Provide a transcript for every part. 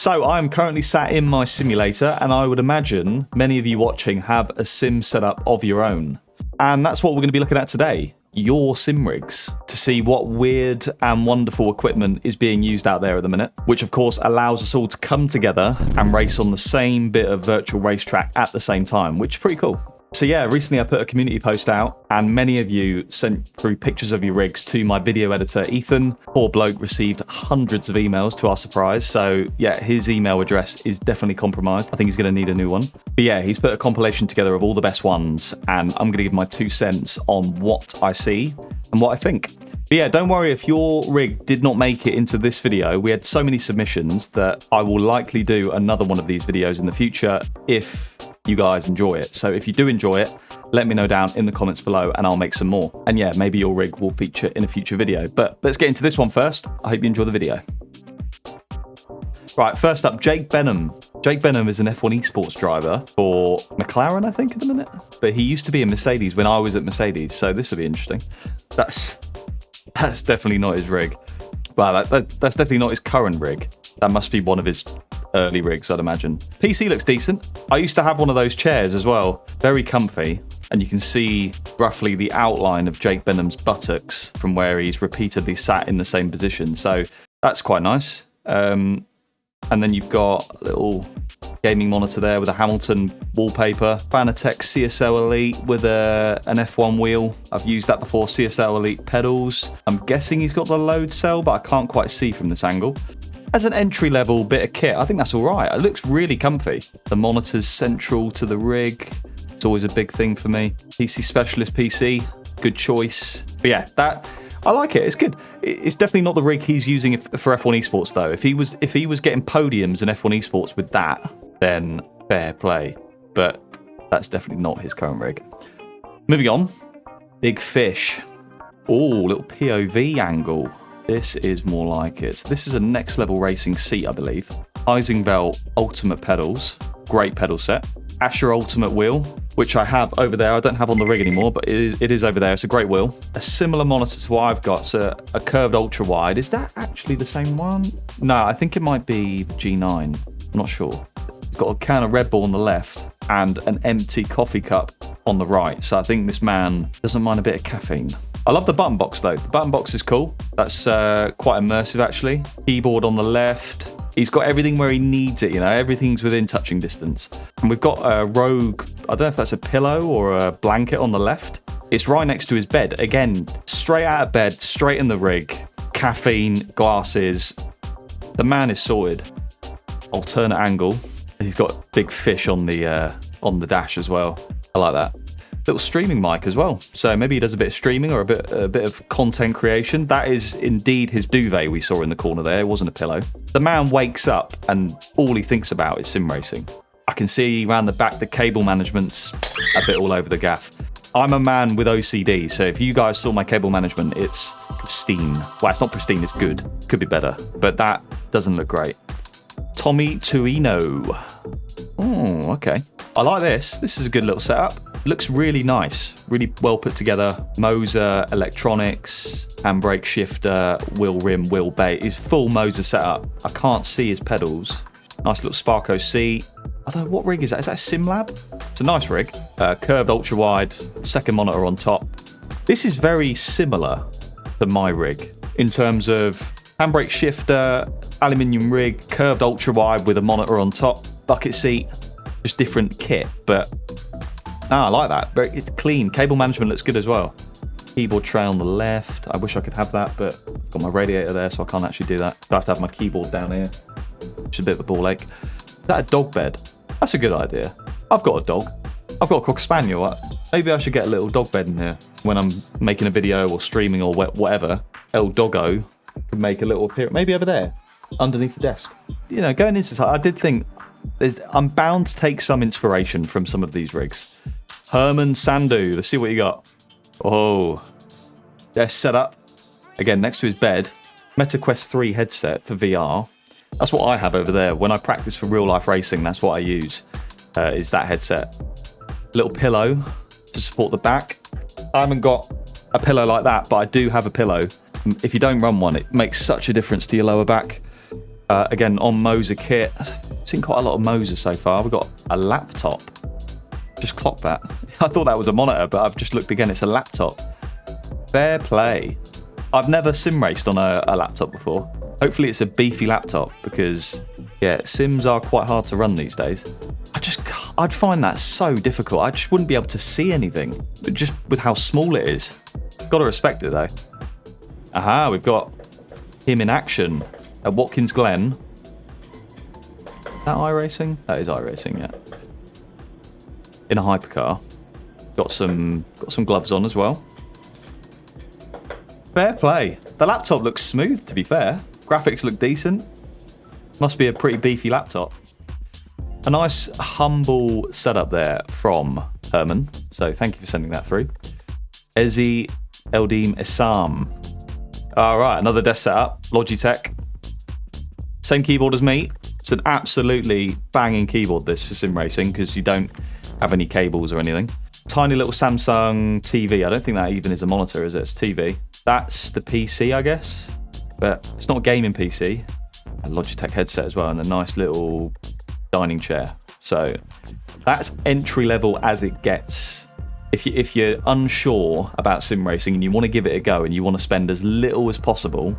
So I'm currently sat in my simulator, and I would imagine many of you watching have a sim setup of your own. And that's what we're going to be looking at today, your sim rigs, to see what weird and wonderful equipment is being used out there at the minute, which of course allows us all to come together and race on the same bit of virtual racetrack at the same time, which is pretty cool. So yeah, recently I put a community post out and many of you sent through pictures of your rigs to my video editor, Ethan. Poor bloke received hundreds of emails to our surprise. So yeah, his email address is definitely compromised. I think he's going to need a new one. But yeah, he's put a compilation together of all the best ones and I'm going to give my 2 cents on what I see and what I think. But yeah, don't worry if your rig did not make it into this video. We had so many submissions that I will likely do another one of these videos in the future if you guys enjoy it. So if you do enjoy it, let me know down in the comments below and I'll make some more. And yeah, maybe your rig will feature in a future video. But let's get into this one first. I hope you enjoy the video. Right, first up, Jake Benham. Jake Benham is an F1 esports driver for McLaren, I think, at the minute. But he used to be in Mercedes when I was at Mercedes, so this will be interesting. That's definitely not his rig. Well, that's definitely not his current rig. That must be one of his early rigs, I'd imagine. PC looks decent. I used to have one of those chairs as well. Very comfy. And you can see roughly the outline of Jake Benham's buttocks from where he's repeatedly sat in the same position. So that's quite nice. And then you've got a little gaming monitor there with a Hamilton wallpaper. Fanatec CSL Elite with an F1 wheel. I've used that before, CSL Elite pedals. I'm guessing he's got the load cell, but I can't quite see from this angle. As an entry-level bit of kit, I think that's all right. It looks really comfy. The monitor's central to the rig. It's always a big thing for me. PC Specialist PC, good choice. But yeah, I like it. It's good. It's definitely not the rig he's using for F1 esports, though. If he was getting podiums in F1 esports with that, then fair play. But that's definitely not his current rig. Moving on, Big Fish. Oh, little POV angle. This is more like it. So this is a next level racing seat, I believe. Isingvel Ultimate pedals, great pedal set. Asher Ultimate wheel, which I have over there. I don't have on the rig anymore, but it is over there. It's a great wheel. A similar monitor to what I've got, so a curved ultra wide. Is that actually the same one? No, I think it might be the G9. I'm not sure. It's got a can of Red Bull on the left and an empty coffee cup on the right. So I think this man doesn't mind a bit of caffeine. I love the button box though. The button box is cool. That's quite immersive actually. Keyboard on the left. He's got everything where he needs it, you know, everything's within touching distance. And we've got a Rogue, I don't know if that's a pillow or a blanket on the left. It's right next to his bed. Again, straight out of bed, straight in the rig, caffeine, glasses. The man is sorted. Alternate angle. He's got Big Fish on the dash as well. I like that. Little streaming mic as well. So maybe he does a bit of streaming or a bit of content creation. That is indeed his duvet we saw in the corner there. It wasn't a pillow. The man wakes up and all he thinks about is sim racing. I can see around the back the cable management's a bit all over the gaff. I'm a man with OCD, so if you guys saw my cable management, it's pristine. Well, it's not pristine, it's good. Could be better, but that doesn't look great. Tomi Tuohino. Oh, okay. I like this. This is a good little setup. Looks really nice, really well put together. Moser, electronics, handbrake shifter, wheel rim, wheel bay. It's full Moser setup. I can't see his pedals. Nice little Sparko seat. Although, what rig is that? Is that a SimLab? It's a nice rig. Curved ultra wide, second monitor on top. This is very similar to my rig in terms of handbrake shifter, aluminium rig, curved ultra wide with a monitor on top, bucket seat, just different kit, but I like that. It's clean. Cable management looks good as well. Keyboard tray on the left. I wish I could have that, but I've got my radiator there, so I can't actually do that. I have to have my keyboard down here, which is a bit of a ball ache. Is that a dog bed? That's a good idea. I've got a dog. I've got a Cocker Spaniel. Maybe I should get a little dog bed in here when I'm making a video or streaming or whatever. El Doggo could make a little appearance. Maybe over there, underneath the desk. You know, going into this, I did think I'm bound to take some inspiration from some of these rigs. Herman Sandhu, let's see what you got. Oh, desk setup. Again, next to his bed. MetaQuest 3 headset for VR. That's what I have over there. When I practice for real life racing, that's what I use, is that headset. Little pillow to support the back. I haven't got a pillow like that, but I do have a pillow. If you don't run one, it makes such a difference to your lower back. Again, on Moser kit. I've seen quite a lot of Moser so far. We've got a laptop. Just clocked that. I thought that was a monitor, but I've just looked again. It's a laptop. Fair play. I've never sim raced on a laptop before. Hopefully it's a beefy laptop because, yeah, sims are quite hard to run these days. I'd find that so difficult. I just wouldn't be able to see anything, but just with how small it is. Gotta respect it though. Aha, we've got him in action at Watkins Glen. Is that iRacing? That is iRacing, yeah. In a hypercar. Got some gloves on as well. Fair play. The laptop looks smooth, to be fair. Graphics look decent. Must be a pretty beefy laptop. A nice, humble setup there from Herman. So thank you for sending that through. Ezz Eldeen Essam. All right, another desk setup. Logitech. Same keyboard as me. It's an absolutely banging keyboard, this, for sim racing, because you don't have any cables or anything. Tiny little Samsung TV. I don't think that even is a monitor, is it? It's TV. That's the PC, I guess. But it's not a gaming PC. A Logitech headset as well, and a nice little dining chair. So that's entry level as it gets. If you're unsure about sim racing and you want to give it a go and you want to spend as little as possible,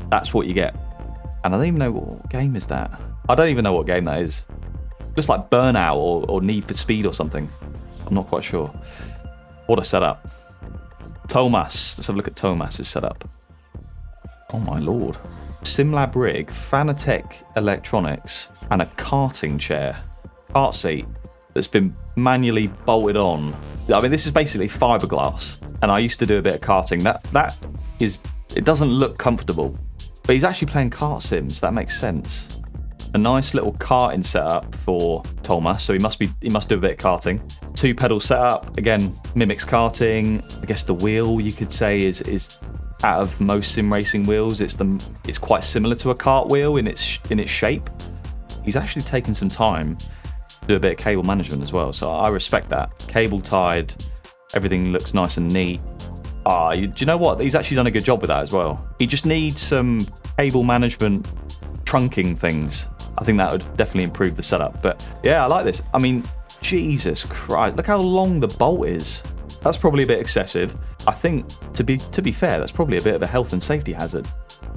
that's what you get. And I don't even know what game is that. I don't even know what game that is. Looks like Burnout or Need for Speed or something. I'm not quite sure. What a setup. Tomas. Let's have a look at Tomas's setup. Oh my lord. SimLab rig, Fanatec electronics, and a karting chair. Kart seat that's been manually bolted on. I mean, this is basically fiberglass. And I used to do a bit of karting. That is, it doesn't look comfortable. But he's actually playing kart sims. That makes sense. A nice little karting setup for Tomas. So he must do a bit of karting. 2-pedal setup. Again, mimics karting. I guess the wheel, you could say, is out of most sim racing wheels, it's quite similar to a kart wheel in its shape. He's actually taken some time to do a bit of cable management as well, so I respect that. Cable tied, everything looks nice and neat. Do you know what? He's actually done a good job with that as well. He just needs some cable management trunking things. I think that would definitely improve the setup. But yeah, I like this. I mean, Jesus Christ, look how long the bolt is. That's probably a bit excessive. I think, to be fair, that's probably a bit of a health and safety hazard.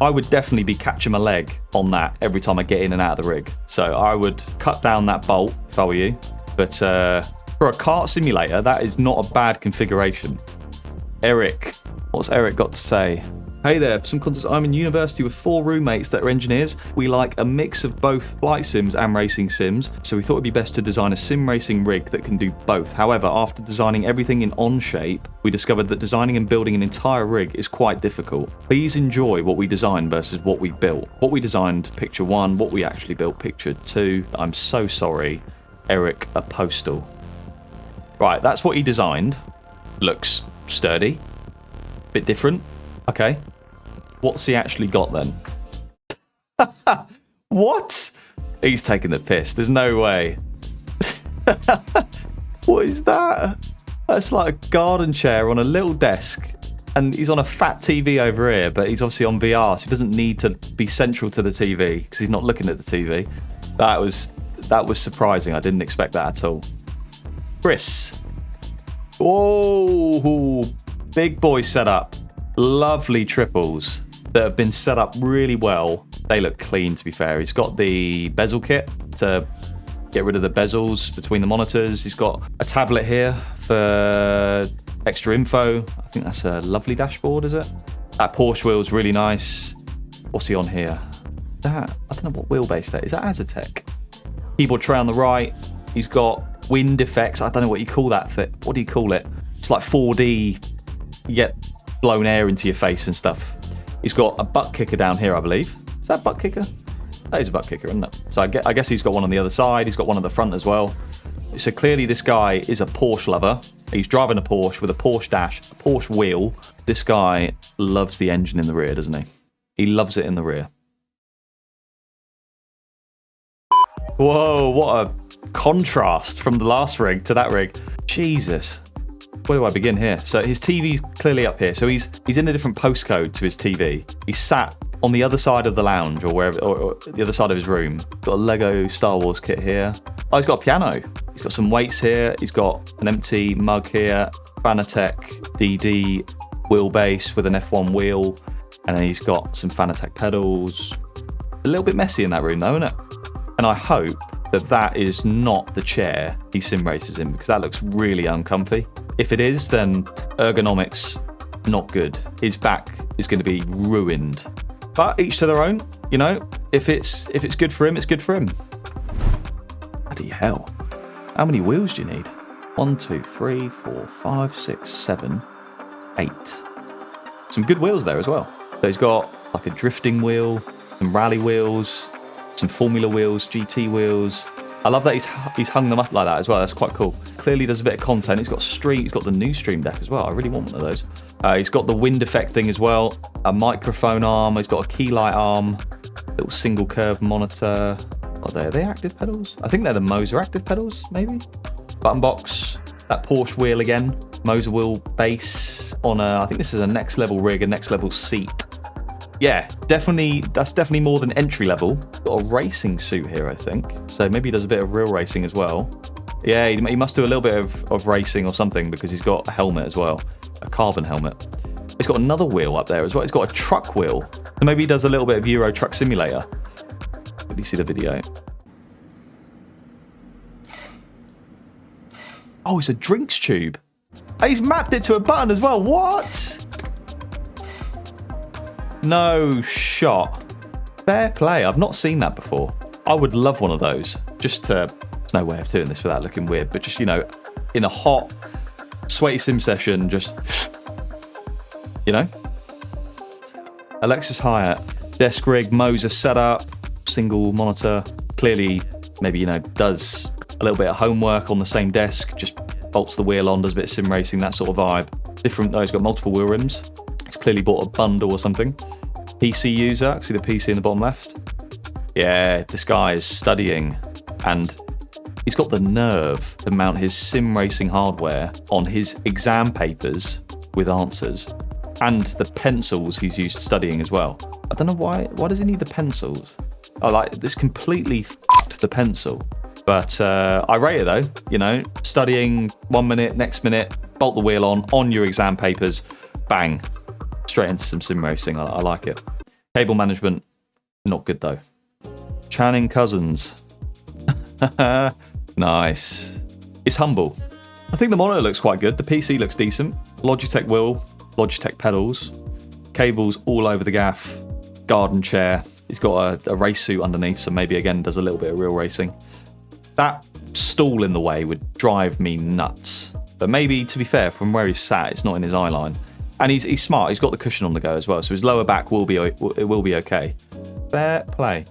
I would definitely be catching my leg on that every time I get in and out of the rig. So I would cut down that bolt if I were you. But for a kart simulator, that is not a bad configuration. Eric, what's Eric got to say? Hey there, for some context, I'm in university with 4 roommates that are engineers. We like a mix of both flight sims and racing sims, so we thought it'd be best to design a sim racing rig that can do both. However, after designing everything in Onshape, we discovered that designing and building an entire rig is quite difficult. Please enjoy what we designed versus what we built. What we designed, picture 1, what we actually built, picture 2. I'm so sorry, Eric Apostal. Right, that's what he designed. Looks sturdy. Bit different. Okay. What's he actually got then? What? He's taking the piss. There's no way. What is that? That's like a garden chair on a little desk. And he's on a fat TV over here, but he's obviously on VR, so he doesn't need to be central to the TV because he's not looking at the TV. That was surprising. I didn't expect that at all. Chris. Oh, big boy setup. Lovely triples that have been set up really well. They look clean, to be fair. He's got the bezel kit to get rid of the bezels between the monitors. He's got a tablet here for extra info. I think that's a lovely dashboard, is it? That Porsche wheel's really nice. What's he on here? I don't know what wheelbase that is. That Azatec. Keyboard tray on the right. He's got wind effects. I don't know what you call that. What do you call it? It's like 4D. You get blown air into your face and stuff. He's got a butt kicker down here, I believe. Is that a butt kicker? That is a butt kicker, isn't it? So I guess he's got one on the other side. He's got one on the front as well. So clearly this guy is a Porsche lover. He's driving a Porsche with a Porsche dash, a Porsche wheel. This guy loves the engine in the rear, doesn't he? He loves it in the rear. Whoa, what a contrast from the last rig to that rig. Jesus. Where do I begin here? So his TV's clearly up here. So he's in a different postcode to his TV. He's sat on the other side of the lounge or wherever, or the other side of his room. Got a Lego Star Wars kit here. Oh, he's got a piano. He's got some weights here. He's got an empty mug here. Fanatec DD wheelbase with an F1 wheel. And then he's got some Fanatec pedals. A little bit messy in that room though, isn't it? And I hope that that is not the chair he sim races in, because that looks really uncomfy. If it is, then ergonomics, not good. His back is going to be ruined. But each to their own, you know. If it's good for him, it's good for him. Bloody hell. How many wheels do you need? 1, 2, 3, 4, 5, 6, 7, 8. Some good wheels there as well. So he's got like a drifting wheel, some rally wheels, some Formula wheels, GT wheels. I love that he's hung them up like that as well. That's quite cool. Clearly does a bit of content. He's got Stream. He's got the new Stream Deck as well. I really want one of those. He's got the wind effect thing as well. A microphone arm. He's got a key light arm. Little single curve monitor. Are they active pedals? I think they're the Moser active pedals, maybe. Button box. That Porsche wheel again. Moser wheel base on a. I think this is a next level rig, a next level seat. Yeah, definitely. That's definitely more than entry level. Got a racing suit here, I think. So maybe he does a bit of real racing as well. Yeah, he must do a little bit of racing or something, because he's got a helmet as well, a carbon helmet. He's got another wheel up there as well. He's got a truck wheel. So maybe he does a little bit of Euro Truck Simulator. Did you see the video? Oh, it's a drinks tube. And he's mapped it to a button as well. What? No shot. Fair play. I've not seen that before. I would love one of those. Just to... There's no way of doing this without looking weird, but just, you know, in a hot, sweaty sim session, just... You know? Alexis Hyett. Desk rig, Moser setup, single monitor. Clearly, maybe, you know, does a little bit of homework on the same desk, just bolts the wheel on, does a bit of sim racing, that sort of vibe. Different, though, he's got multiple wheel rims. He's clearly bought a bundle or something. PC user, I can see the PC in the bottom left. Yeah, this guy is studying, and he's got the nerve to mount his sim racing hardware on his exam papers with answers, and the pencils he's used studying as well. I don't know why does he need the pencils? I like this, completely f***ed the pencil. But I rate it though, you know, studying 1 minute, next minute, bolt the wheel on your exam papers, bang, straight into some sim racing. I like it. Cable management, not good though. Channing Cozens. Nice. It's humble. I think the monitor looks quite good. The PC looks decent. Logitech wheel, Logitech pedals, cables all over the gaff, garden chair. He's got a race suit underneath, so maybe again does a little bit of real racing. That stall in the way would drive me nuts. But maybe, to be fair, from where he's sat, it's not in his eye line. And he's smart. He's got the cushion on the go as well, so his lower back will be okay. Fair play.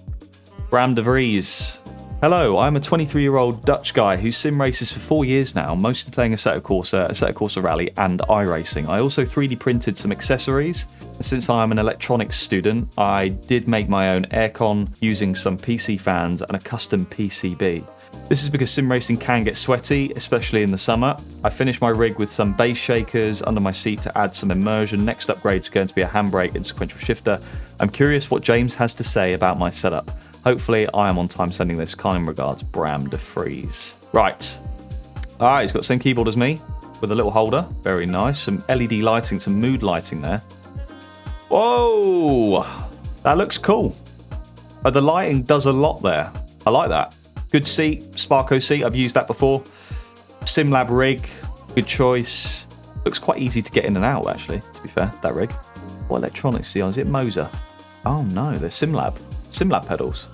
Bram de Vries. Hello, I'm a 23-year-old Dutch guy who sim races for 4 years now, mostly playing Assetto Corsa Rally and iRacing. I also 3D printed some accessories. Since I'm an electronics student, I did make my own aircon using some PC fans and a custom PCB. This is because sim racing can get sweaty, especially in the summer. I finished my rig with some base shakers under my seat to add some immersion. Next upgrade is going to be a handbrake and sequential shifter. I'm curious what James has to say about my setup. Hopefully I am on time sending this. Kind regards, Bram de Vries. Right. Alright, he's got the same keyboard as me with a little holder. Very nice. Some LED lighting, some mood lighting there. Whoa! That looks cool. The lighting does a lot there. I like that. Good seat, Sparko seat. I've used that before. SimLab rig, good choice. Looks quite easy to get in and out, actually, to be fair, that rig. What electronics is he on? Is it Moser? Oh no, they're SimLab. SimLab pedals.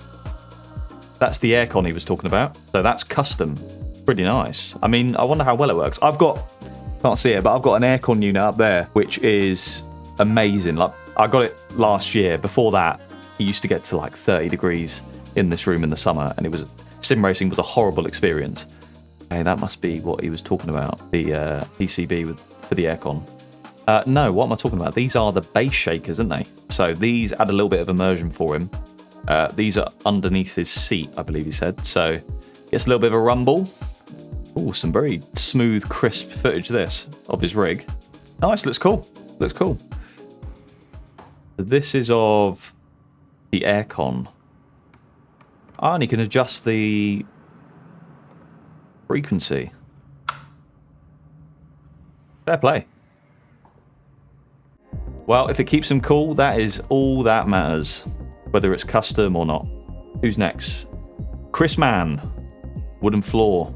That's the aircon he was talking about. So that's custom. Pretty nice. I mean, I wonder how well it works. Can't see it, but I've got an aircon unit up there, which is amazing. Like, I got it last year. Before that, it used to get to like 30 degrees in this room in the summer, and sim racing was a horrible experience. Hey, that must be what he was talking about, the PCB for the aircon. No, what am I talking about? These are the base shakers, aren't they? So these add a little bit of immersion for him. These are underneath his seat, I believe he said. So gets a little bit of a rumble. Oh, some very smooth, crisp footage this of his rig. Nice, looks cool. Looks cool. This is of the aircon. Ah, and you can adjust the frequency. Fair play. Well, if it keeps them cool, that is all that matters, whether it's custom or not. Who's next? Chris Mann. Wooden floor.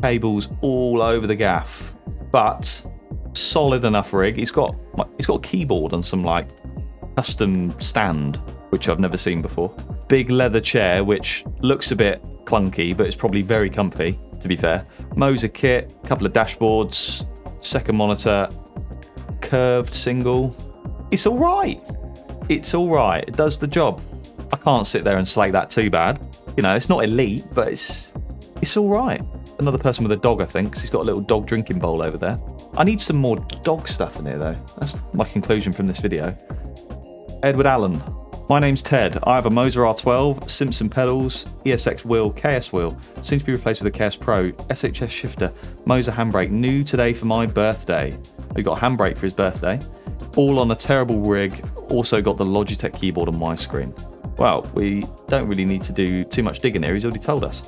Cables all over the gaff. But solid enough rig. He's got a keyboard on some like custom stand, which I've never seen before. Big leather chair, which looks a bit clunky, but it's probably very comfy, to be fair. Moser kit, couple of dashboards, second monitor, curved single. It's all right. It's all right. It does the job. I can't sit there and slate that too bad. You know, it's not elite, but it's all right. Another person with a dog, I think, 'cause he's got a little dog drinking bowl over there. I need some more dog stuff in here, though. That's my conclusion from this video. Edward Allen. My name's Ted. I have a Moser R12, Simpson pedals, ESX wheel, KS wheel, soon to be replaced with a KS Pro, SHS shifter, Moser handbrake, new today for my birthday. We got a handbrake for his birthday. All on a terrible rig, also got the Logitech keyboard on my screen. Well, we don't really need to do too much digging here, he's already told us.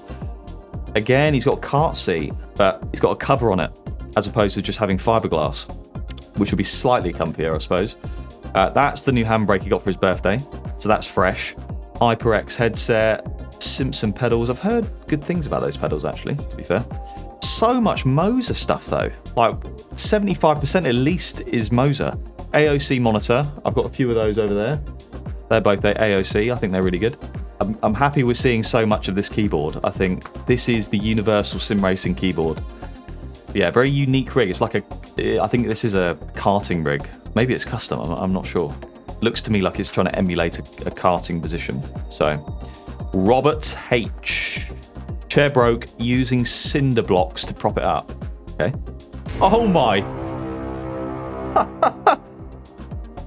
Again, he's got a cart seat, but he's got a cover on it, as opposed to just having fiberglass, which would be slightly comfier, I suppose. That's the new handbrake he got for his birthday, so that's fresh. HyperX headset, Simpson pedals. I've heard good things about those pedals, actually, to be fair. So much Moser stuff, though. Like, 75% at least is Moser. AOC monitor. I've got a few of those over there. They're both AOC. I think they're really good. I'm happy we're seeing so much of this keyboard. I think this is the universal sim racing keyboard. Yeah, very unique rig. It's like I think this is a karting rig. Maybe it's custom, I'm not sure. Looks to me like it's trying to emulate a karting position. So, Robert H. Chair broke using cinder blocks to prop it up. Okay. Oh my.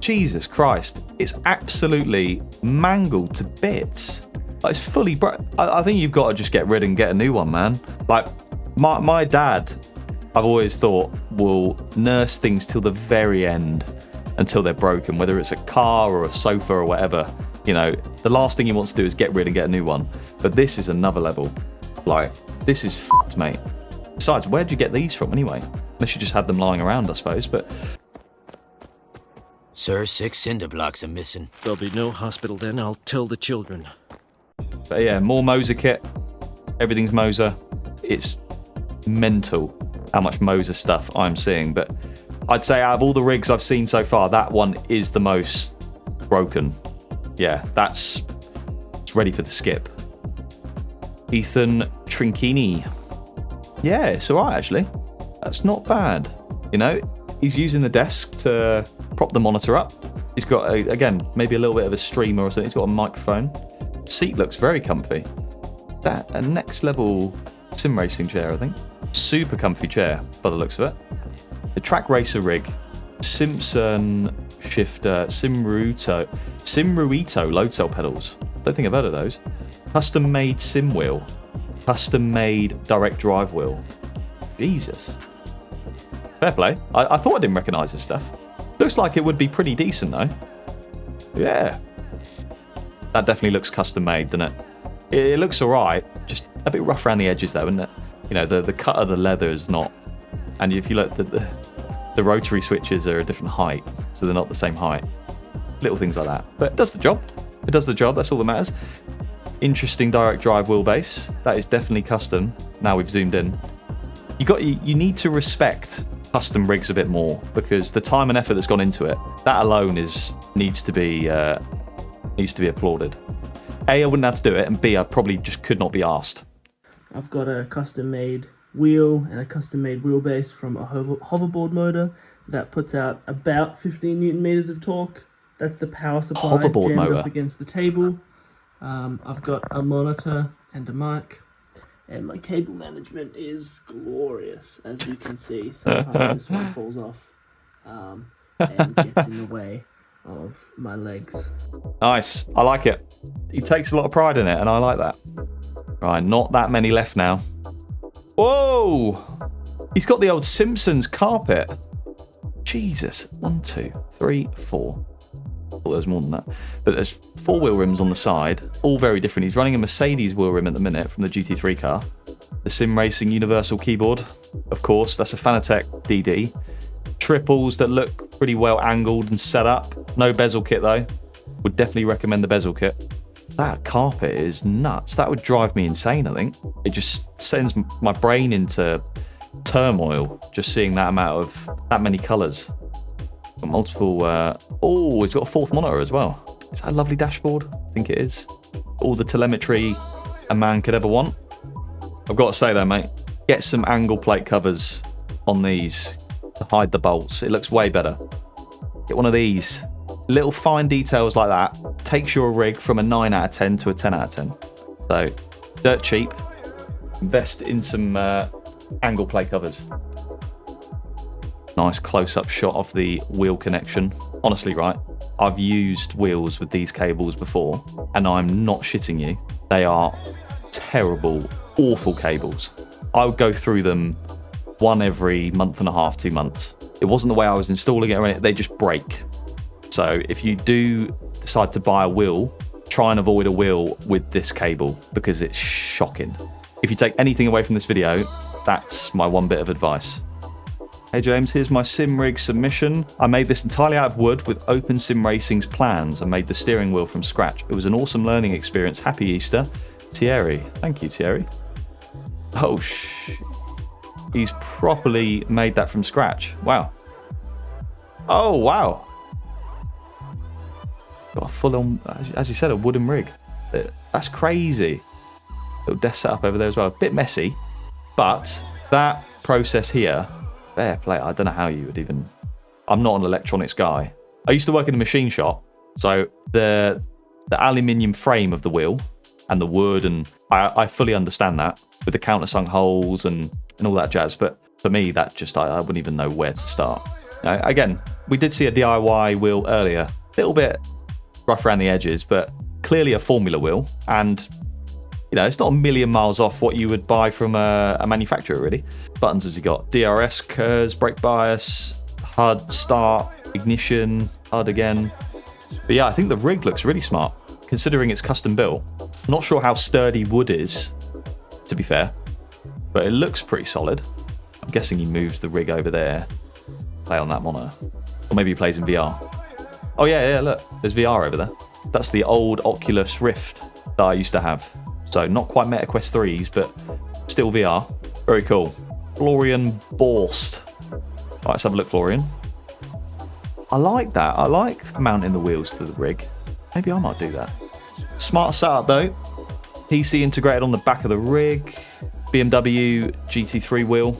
Jesus Christ. It's absolutely mangled to bits. Like, it's fully broke. I think you've got to just get rid and get a new one, man. Like, my dad, I've always thought, will nurse things till the very end until they're broken, whether it's a car or a sofa or whatever. You know, the last thing he wants to do is get rid and get a new one. But this is another level. Like, this is f***ed, mate. Besides, where'd you get these from anyway? Unless you just had them lying around, I suppose, but... Sir, 6 cinder blocks are missing. There'll be no hospital then, I'll tell the children. But yeah, more Moser kit. Everything's Moser. It's mental how much Moser stuff I'm seeing, but I'd say out of all the rigs I've seen so far, that one is the most broken. Yeah, it's ready for the skip. Ethan Trinchini. Yeah, it's alright actually. That's not bad. You know, he's using the desk to prop the monitor up. He's got, again, maybe a little bit of a streamer or something. He's got a microphone. Seat looks very comfy. That a next level sim racing chair, I think. Super comfy chair by the looks of it. The track racer rig. Simpson shifter. Simruito load cell pedals. Don't think I've heard of those. Custom made sim wheel. Custom made direct drive wheel. Jesus. Fair play. I thought I didn't recognise this stuff. Looks like it would be pretty decent though. Yeah. That definitely looks custom made, doesn't it? It looks alright. Just a bit rough around the edges though, isn't it? You know, the cut of the leather is not. And if you look, the rotary switches are a different height, so they're not the same height. Little things like that. But it does the job. It does the job, that's all that matters. Interesting direct drive wheelbase. That is definitely custom. Now we've zoomed in. You need to respect custom rigs a bit more, because the time and effort that's gone into it, that alone needs to be applauded. A, I wouldn't have to do it, and B, I probably just could not be asked. I've got a custom-made wheel and a custom-made wheelbase from a hoverboard motor that puts out about 15 newton meters of torque. That's the power supply Hoverboard jammed motor up against the table. I've got a monitor and a mic, and my cable management is glorious, as you can see. Sometimes this one falls off and gets in the way of my legs. Nice. I like it. He takes a lot of pride in it, and I like that. Right, not that many left now. Whoa! He's got the old Simpsons carpet. Jesus. 1, 2, 3, 4. Well, there's more than that. But there's 4-wheel rims on the side, all very different. He's running a Mercedes wheel rim at the minute from the GT3 car. The Sim Racing Universal keyboard, of course. That's a Fanatec DD. Triples that look pretty well angled and set up. No bezel kit though. Would definitely recommend the bezel kit. That carpet is nuts. That would drive me insane, I think. It just sends my brain into turmoil just seeing that many colours. Got multiple. Oh, it's got a 4th monitor as well. Is that a lovely dashboard? I think it is. All the telemetry a man could ever want. I've got to say though, mate, get some angle plate covers on these to hide the bolts. It looks way better. Get one of these. Little fine details like that takes your rig from a 9 out of 10 to a 10 out of 10. So, dirt cheap. Invest in some angle plate covers. Nice close-up shot of the wheel connection. Honestly, right, I've used wheels with these cables before, and I'm not shitting you. They are terrible, awful cables. I would go through them one every month and a half, 2 months. It wasn't the way I was installing it or anything. They just break. So if you do decide to buy a wheel, try and avoid a wheel with this cable because it's shocking. If you take anything away from this video, that's my one bit of advice. Hey James, here's my sim rig submission. I made this entirely out of wood with Open Sim Racing's plans and made the steering wheel from scratch. It was an awesome learning experience. Happy Easter. Thierry. Thank you, Thierry. Oh, he's properly made that from scratch. Wow. Oh, wow. Got a full-on, as you said, a wooden rig. That's crazy. Little desk setup over there as well. A bit messy, but that process here, fair play. I don't know how you would even... I'm not an electronics guy. I used to work in a machine shop, so the aluminium frame of the wheel and the wood, and I fully understand that with the countersunk holes and all that jazz. But for me, that just I wouldn't even know where to start. Now, again, we did see a DIY wheel earlier, a little bit rough around the edges, but clearly a formula wheel, and you know, it's not a million miles off what you would buy from a manufacturer, really. Buttons as you got DRS, KERS, brake bias, HUD, start, ignition, HUD again. But yeah, I think the rig looks really smart, considering it's custom built. I'm not sure how sturdy wood is, to be fair, but it looks pretty solid. I'm guessing he moves the rig over there, play on that monitor, or maybe he plays in VR. Oh yeah, look, there's VR over there. That's the old Oculus Rift that I used to have. So not quite MetaQuest 3s, but still VR. Very cool. Florian Baust. Right, let's have a look, Florian. I like that. I like mounting the wheels to the rig. Maybe I might do that. Smart setup though. PC integrated on the back of the rig. BMW GT3 wheel.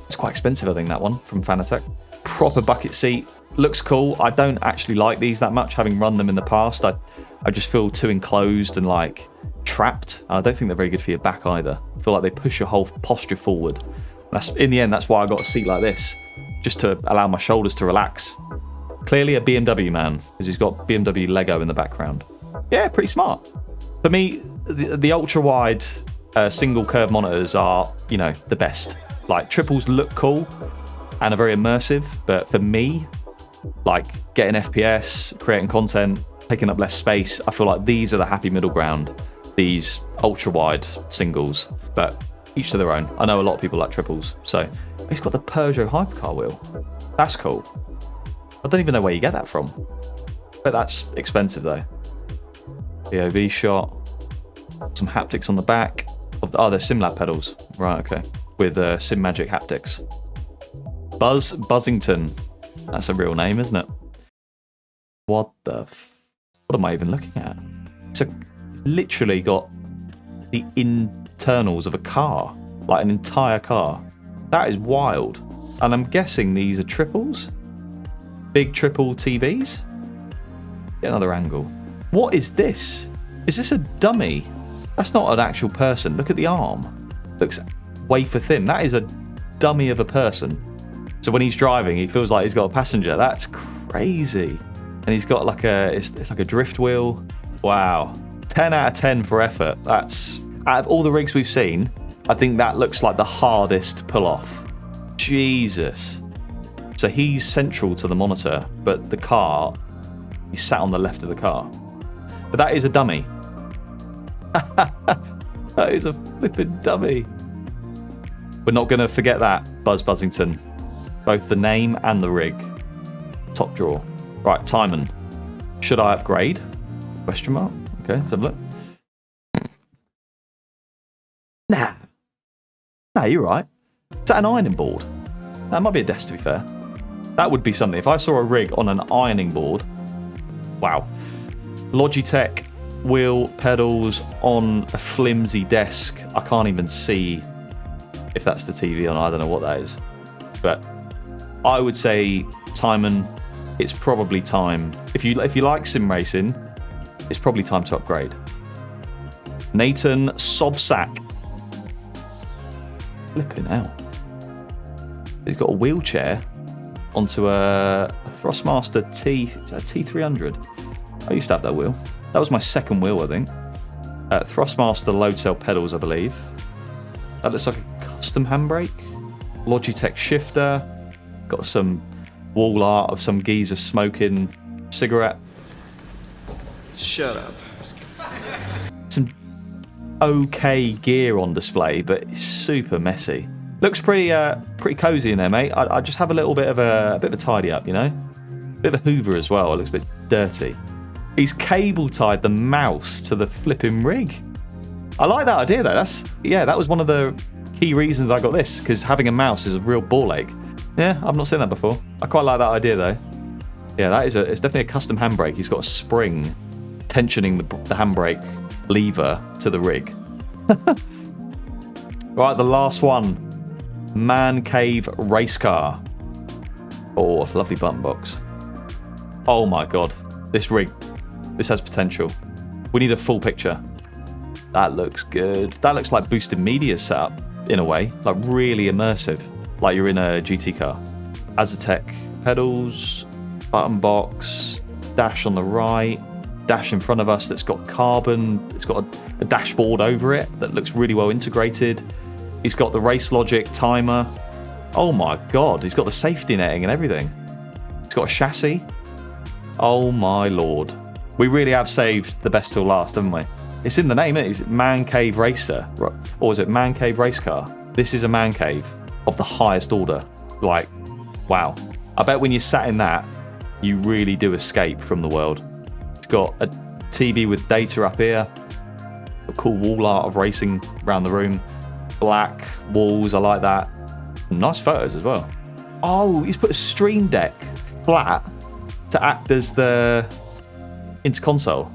It's quite expensive, I think, that one from Fanatec. Proper bucket seat. Looks cool. I don't actually like these that much, having run them in the past. I just feel too enclosed and like trapped. I don't think they're very good for your back either. I feel like they push your whole posture forward. In the end, that's why I got a seat like this, just to allow my shoulders to relax. Clearly a BMW man, because he's got BMW Lego in the background. Yeah, pretty smart. For me, the ultra-wide single curve monitors are, you know, the best. Like, triples look cool and are very immersive, but for me, like getting FPS, creating content, taking up less space, I feel like these are the happy middle ground, these ultra-wide singles, but each to their own. I know a lot of people like triples, so he's got the Peugeot hypercar wheel. That's cool. I don't even know where you get that from, but that's expensive though. POV shot, some haptics on the back of the, they're SimLab pedals, right? Okay, with Sim Magic haptics. Buzzinton, that's a real name, isn't it? What am I even looking at? It's literally got the internals of a car, like an entire car. That is wild. And I'm guessing these are triples? Big triple TVs? Get another angle. What is this? Is this a dummy? That's not an actual person. Look at the arm. Looks wafer thin. That is a dummy of a person. So when he's driving, he feels like he's got a passenger. That's crazy. And he's got like it's like a drift wheel. Wow. 10 out of 10 for effort. That's, out of all the rigs we've seen, I think that looks like the hardest to pull off. Jesus. So he's central to the monitor, but the car He's sat on the left of the car. But that is a dummy. That is a flipping dummy. We're not going to forget that, Buzzinton. Both the name and the rig. Top drawer. Right, Tyman. Should I upgrade? Question mark. Okay, let's have a look. Nah. Nah, you're right. Is that an ironing board? That might be a desk, to be fair. That would be something. If I saw a rig on an ironing board, wow. Logitech wheel pedals on a flimsy desk. I can't even see if that's the TV on. I don't know what that is. But I would say, Tyman, it's probably time. If you like sim racing, it's probably time to upgrade. Natan Sobczak. Flipping out. He's got a wheelchair onto a Thrustmaster T300. I used to have that wheel. That was my second wheel, I think. Thrustmaster load cell pedals, I believe. That looks like a custom handbrake. Logitech shifter. Got some wall art of some geezer smoking cigarette. Shut up. Some okay gear on display, but it's super messy. Looks pretty cozy in there, mate. I just have a little bit of a tidy up, you know. Bit of a Hoover as well. It looks a bit dirty. He's cable tied the mouse to the flipping rig. I like that idea though. That was one of the key reasons I got this, because having a mouse is a real ball ache. Yeah, I've not seen that before. I quite like that idea though. Yeah, it's definitely a custom handbrake. He's got a spring tensioning the handbrake lever to the rig. Right, the last one. Man Cave race car. Oh, lovely button box. Oh my god. This rig. This has potential. We need a full picture. That looks good. That looks like boosted media setup in a way. Like really immersive. Like you're in a GT car. Azatec pedals. Button box. Dash on the right. Dash in front of us that's got carbon. It's got a dashboard over it that looks really well integrated. He's got the race logic timer. Oh my god, he's got the safety netting and everything. He's got a chassis. Oh my lord. We really have saved the best till last, haven't we? It's in the name, isn't it? It's Man Cave Racer. Or is it Man Cave Race Car? This is a man cave of the highest order. Like, wow. I bet when you're sat in that, you really do escape from the world. It's got a TV with data up here. A cool wall art of racing around the room. Black walls, I like that. Nice photos as well. Oh, he's put a Stream Deck flat to act as the interconsole.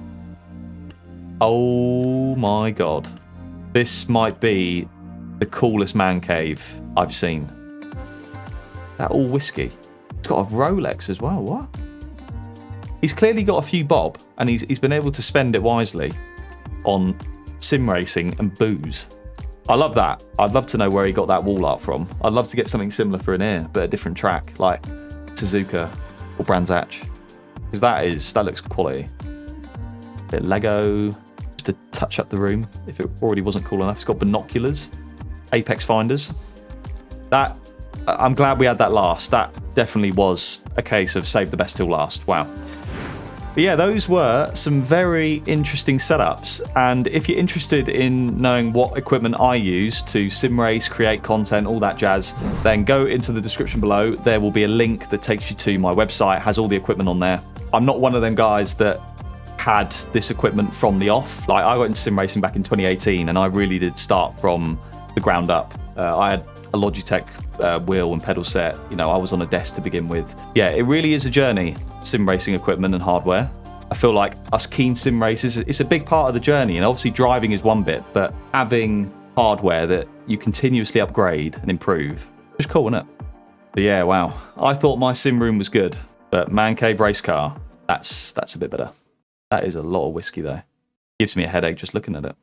Oh my god. This might be the coolest man cave I've seen. That all whiskey. It's got a Rolex as well, what? He's clearly got a few bob and he's been able to spend it wisely on sim racing and booze. I love that. I'd love to know where he got that wall art from. I'd love to get something similar for an ear, but a different track, like Suzuka or Brands Hatch. Because that looks quality. Bit of Lego, just to touch up the room, if it already wasn't cool enough. It's got binoculars, apex finders. I'm glad we had that last. That definitely was a case of save the best till last. Wow. But yeah, those were some very interesting setups. And if you're interested in knowing what equipment I use to sim race, create content, all that jazz, then go into the description below. There will be a link that takes you to my website. It has all the equipment on there. I'm not one of them guys that had this equipment from the off. Like, I got into sim racing back in 2018 and I really did start from the ground up. I had a Logitech wheel and pedal set. You know, I was on a desk to begin with. Yeah, it really is a journey, sim racing equipment and hardware. I feel like us keen sim racers, it's a big part of the journey, and obviously driving is one bit, but having hardware that you continuously upgrade and improve, just cool, isn't it? But yeah, wow. I thought my sim room was good, but Man Cave Race Car, that's a bit better. That is a lot of whiskey though. Gives me a headache just looking at it.